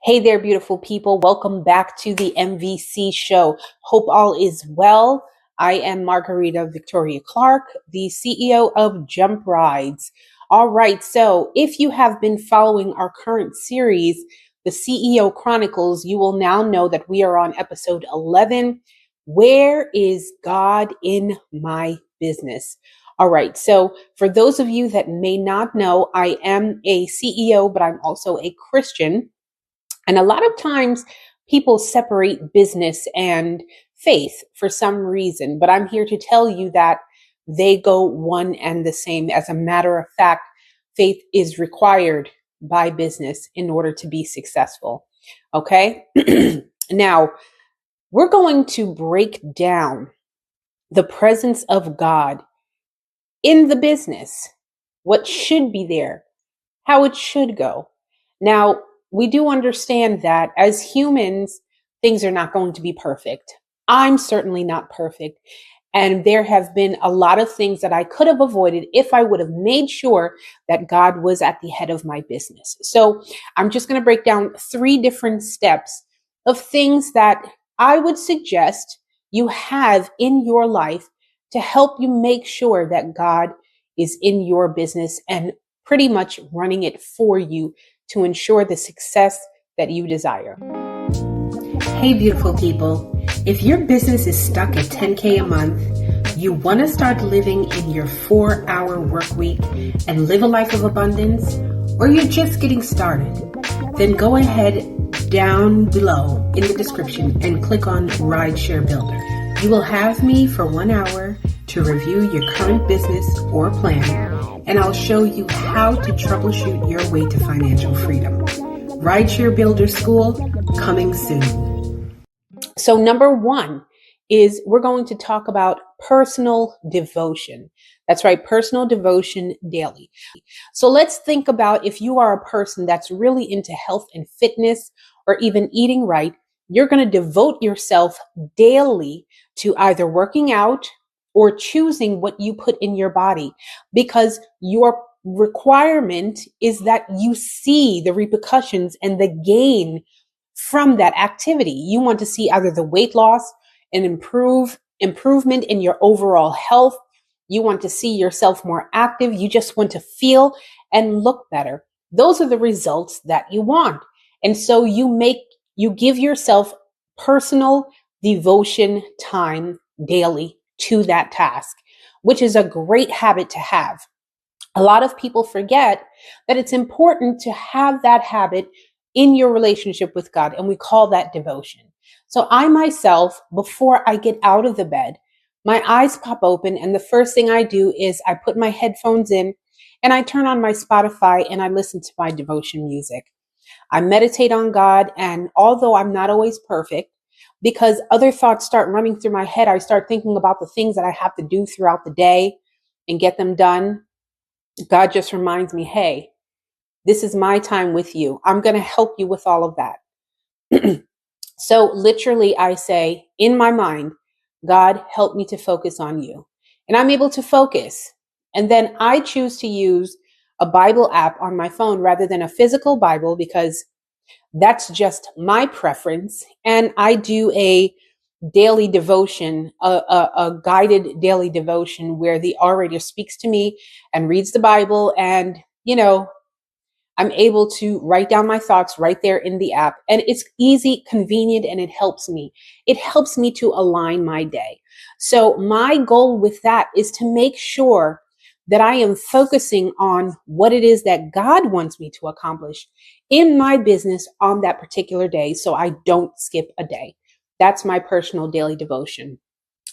Hey there, beautiful people. Welcome back to the MVC show. Hope all is well. I am Margarita Victoria Clarke, the CEO of JumpRydz. All right, so if you have been following our current series, the CEO Chronicles, you will now know that we are on episode 11. Where is God in my business? All right, so for those of you that may not know, I am a CEO, but I'm also a Christian. And a lot of times people separate business and faith for some reason, but I'm here to tell you that they go one and the same. As a matter of fact, faith is required by business in order to be successful. Okay. Now, we're going to break down the presence of God in the business, what should be there, how it should go. Now, we do understand that as humans, things are not going to be perfect. I'm certainly not perfect. And there have been a lot of things that I could have avoided if I would have made sure that God was at the head of my business. So I'm just going to break down 3 different steps of things that I would suggest you have in your life to help you make sure that God is in your business and pretty much running it for you to ensure the success that you desire. Hey, beautiful people. If your business is stuck at $10K a month, you want to start living in your 4-hour work week and live a life of abundance, or you're just getting started, then go ahead down below in the description and click on Rideshare Builder. You will have me for 1 hour to review your current business or plan, and I'll show you how to troubleshoot your way to financial freedom. Rideshare Builder School coming soon. So number 1 is we're going to talk about personal devotion. That's right, personal devotion daily. So let's think about if you are a person that's really into health and fitness or even eating right, you're going to devote yourself daily to either working out or choosing what you put in your body, because your requirement is that you see the repercussions and the gain from that activity. You want to see either the weight loss and improvement in your overall health. You want to see yourself more active. You just want to feel and look better. Those are the results that you want. And so you give yourself personal devotion time daily to that task, which is a great habit to have. A lot of people forget that it's important to have that habit in your relationship with God, and we call that devotion. So I myself, before I get out of the bed, my eyes pop open, and the first thing I do is I put my headphones in and I turn on my Spotify and I listen to my devotion music. I meditate on God, and although I'm not always perfect, because other thoughts start running through my head, I start thinking about the things that I have to do throughout the day and get them done. God just reminds me, hey, this is my time with you. I'm going to help you with all of that. So literally I say in my mind, God, help me to focus on you. And I'm able to focus. And then I choose to use a Bible app on my phone rather than a physical Bible, because that's just my preference. And I do a daily devotion, a guided daily devotion where the orator speaks to me and reads the Bible. And, I'm able to write down my thoughts right there in the app. And it's easy, convenient, and it helps me. It helps me to align my day. So my goal with that is to make sure that I am focusing on what it is that God wants me to accomplish in my business on that particular day, so I don't skip a day. That's my personal daily devotion.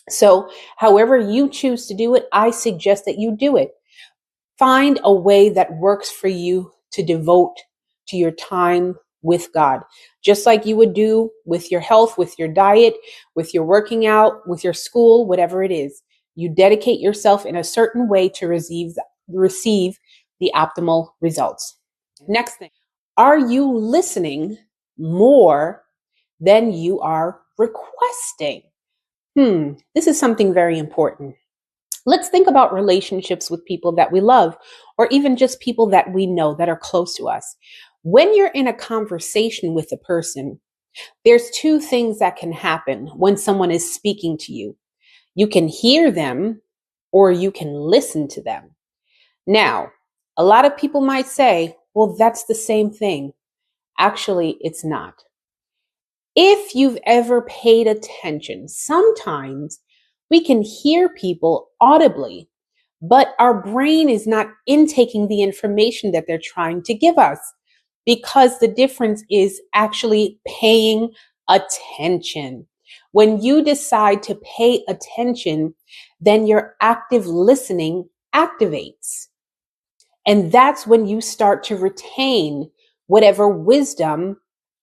So however you choose to do it, I suggest that you do it. Find a way that works for you to devote to your time with God, just like you would do with your health, with your diet, with your working out, with your school, whatever it is. You dedicate yourself in a certain way to receive the optimal results. Next thing, are you listening more than you are requesting? This is something very important. Let's think about relationships with people that we love, or even just people that we know that are close to us. When you're in a conversation with a person, there's two things that can happen when someone is speaking to you. You can hear them or you can listen to them. Now, a lot of people might say, well, that's the same thing. Actually, it's not. If you've ever paid attention, sometimes we can hear people audibly, but our brain is not intaking the information that they're trying to give us, because the difference is actually paying attention. When you decide to pay attention, then your active listening activates. And that's when you start to retain whatever wisdom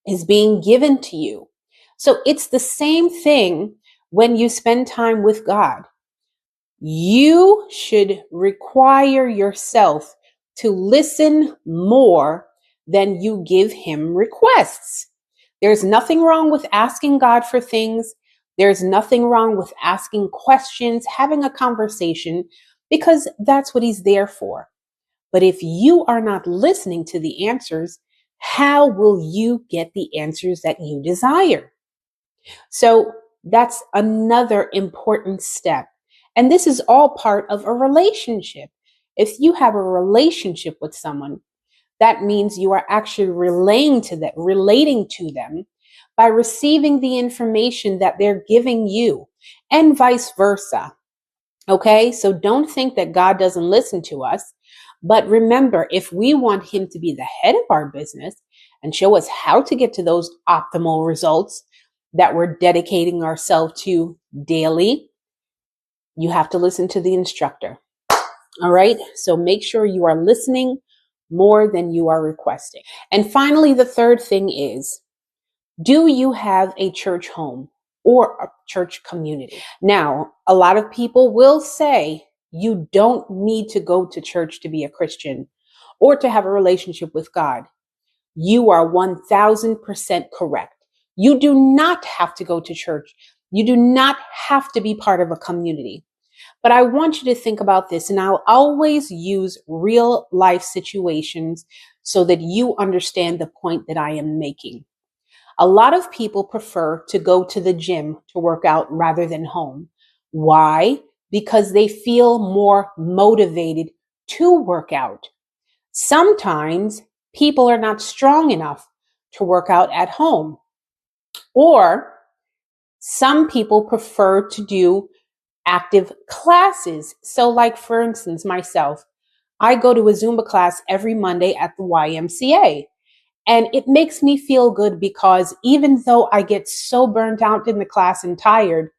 is being given to you. So it's the same thing when you spend time with God. You should require yourself to listen more than you give him requests. There's nothing wrong with asking God for things. There's nothing wrong with asking questions, having a conversation, because that's what he's there for. But if you are not listening to the answers, how will you get the answers that you desire? So that's another important step. And this is all part of a relationship. If you have a relationship with someone, that means you are actually relating to them by receiving the information that they're giving you, and vice versa. Okay, so don't think that God doesn't listen to us. But remember, if we want him to be the head of our business and show us how to get to those optimal results that we're dedicating ourselves to daily, you have to listen to the instructor. All right, so make sure you are listening more than you are requesting. And finally, the third thing is, do you have a church home or a church community? Now, a lot of people will say you don't need to go to church to be a Christian or to have a relationship with God. You are 1000% correct. You do not have to go to church. You do not have to be part of a community. But I want you to think about this, and I'll always use real life situations so that you understand the point that I am making. A lot of people prefer to go to the gym to work out rather than home. Why? Because they feel more motivated to work out. Sometimes people are not strong enough to work out at home. Or some people prefer to do active classes. So like, for instance, myself, I go to a Zumba class every Monday at the YMCA. And it makes me feel good because even though I get so burnt out in the class and tired,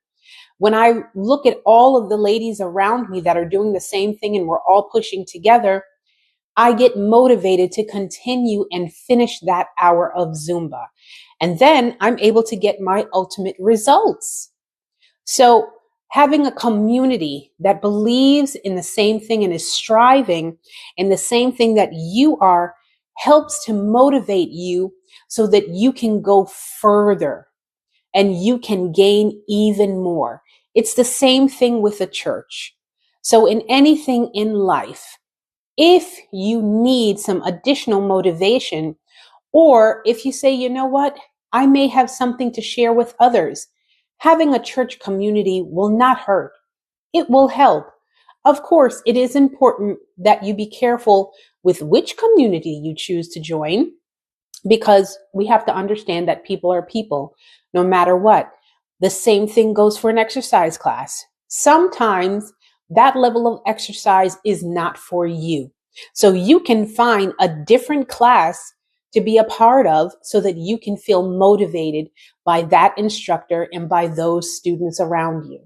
when I look at all of the ladies around me that are doing the same thing and we're all pushing together, I get motivated to continue and finish that hour of Zumba. And then I'm able to get my ultimate results. So having a community that believes in the same thing and is striving in the same thing that you are helps to motivate you so that you can go further and you can gain even more. It's the same thing with a church. So in anything in life, if you need some additional motivation, or if you say, you know what, I may have something to share with others, having a church community will not hurt. It will help. Of course, it is important that you be careful with which community you choose to join, because we have to understand that people are people, no matter what. The same thing goes for an exercise class. Sometimes that level of exercise is not for you. So you can find a different class to be a part of so that you can feel motivated by that instructor and by those students around you.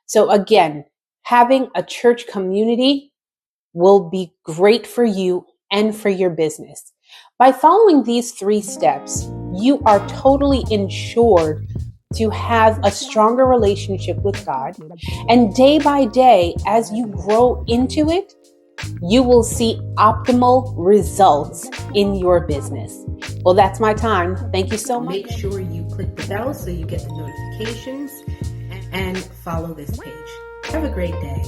So again, having a church community will be great for you and for your business. By following these 3 steps, you are totally insured to have a stronger relationship with God. And day by day, as you grow into it, you will see optimal results in your business. Well, that's my time. Thank you so much. Make sure you click the bell so you get the notifications and follow this page. Have a great day.